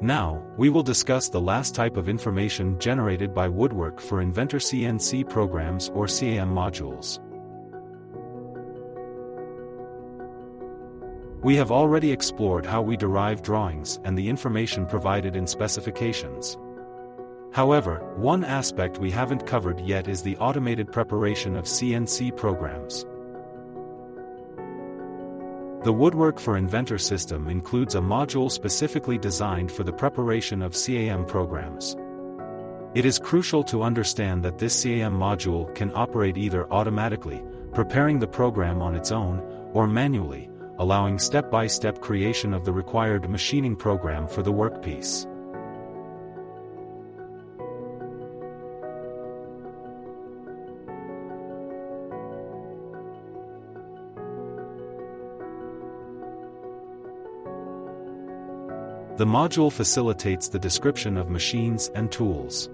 Now, we will discuss the last type of information generated by Woodwork for Inventor CNC programs or CAM modules. We have already explored how we derive drawings and the information provided in specifications. However, one aspect we haven't covered yet is the automated preparation of CNC programs. The Woodwork for Inventor system includes a module specifically designed for the preparation of CAM programs. It is crucial to understand that this CAM module can operate either automatically, preparing the program on its own, or manually, allowing step-by-step creation of the required machining program for the workpiece. The module facilitates the description of machines and tools.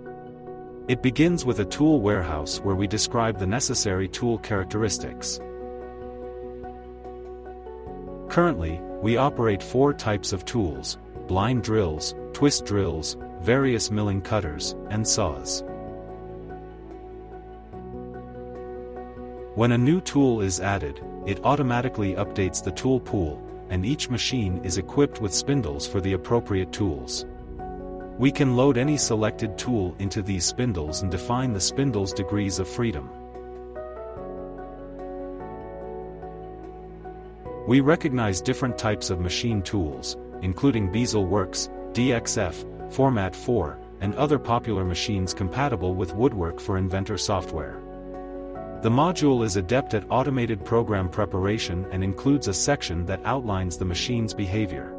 It begins with a tool warehouse where we describe the necessary tool characteristics. Currently, we operate 4 types of tools: blind drills, twist drills, various milling cutters, and saws. When a new tool is added, it automatically updates the tool pool, and each machine is equipped with spindles for the appropriate tools. We can load any selected tool into these spindles and define the spindle's degrees of freedom. We recognize different types of machine tools, including Bezel Works, DXF, Format 4, and other popular machines compatible with Woodwork for Inventor software. The module is adept at automated program preparation and includes a section that outlines the machine's behavior.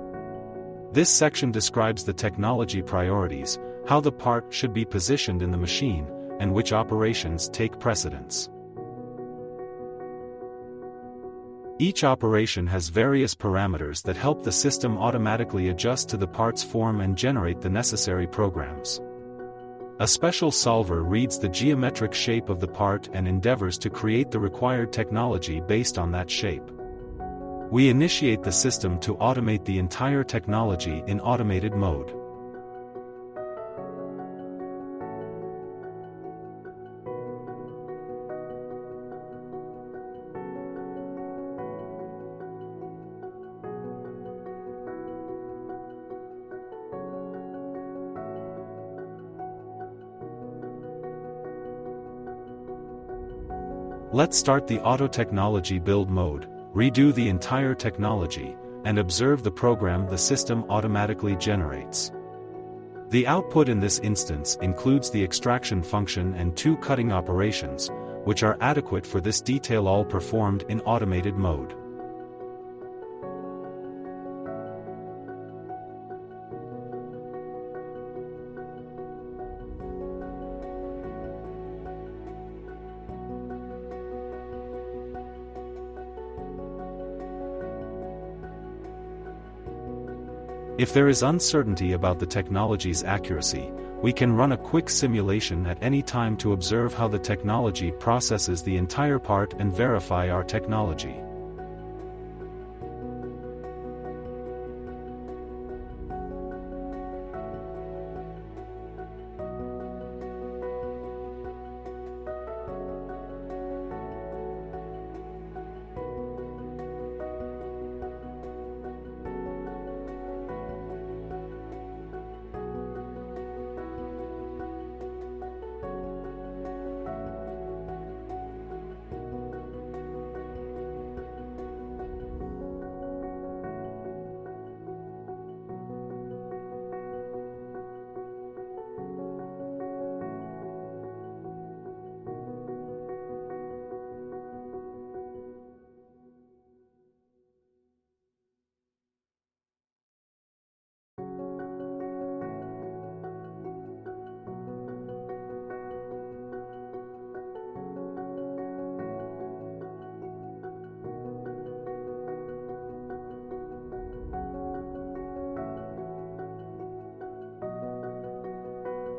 This section describes the technology priorities, how the part should be positioned in the machine, and which operations take precedence. Each operation has various parameters that help the system automatically adjust to the part's form and generate the necessary programs. A special solver reads the geometric shape of the part and endeavors to create the required technology based on that shape. We initiate the system to automate the entire technology in automated mode. Let's start the Auto Technology build mode, redo the entire technology, and observe the program the system automatically generates. The output in this instance includes the extraction function and 2 cutting operations, which are adequate for this detail, all performed in automated mode. If there is uncertainty about the technology's accuracy, we can run a quick simulation at any time to observe how the technology processes the entire part and verify our technology.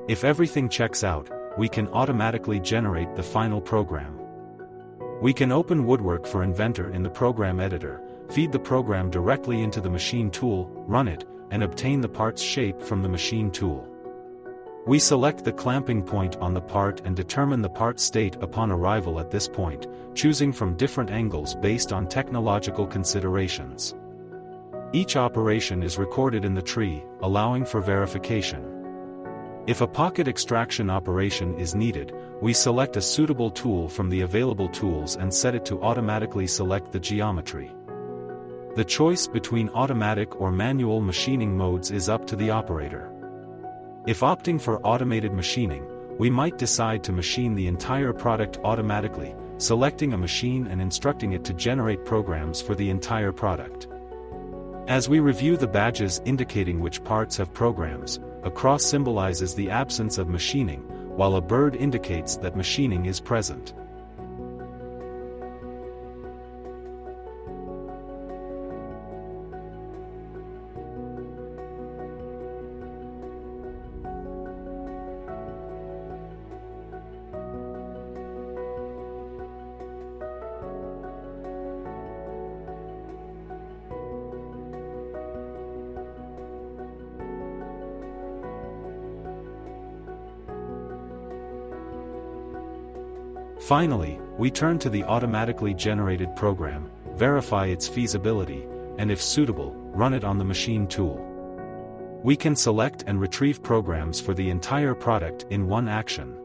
If everything checks out, we can automatically generate the final program. We can open Woodwork for Inventor in the program editor, feed the program directly into the machine tool, run it, and obtain the part's shape from the machine tool. We select the clamping point on the part and determine the part state upon arrival at this point, choosing from different angles based on technological considerations. Each operation is recorded in the tree, allowing for verification. If a pocket extraction operation is needed, we select a suitable tool from the available tools and set it to automatically select the geometry. The choice between automatic or manual machining modes is up to the operator. If opting for automated machining, we might decide to machine the entire product automatically, selecting a machine and instructing it to generate programs for the entire product. As we review the badges indicating which parts have programs, a cross symbolizes the absence of machining, while a bird indicates that machining is present. Finally, we turn to the automatically generated program, verify its feasibility, and if suitable, run it on the machine tool. We can select and retrieve programs for the entire product in one action.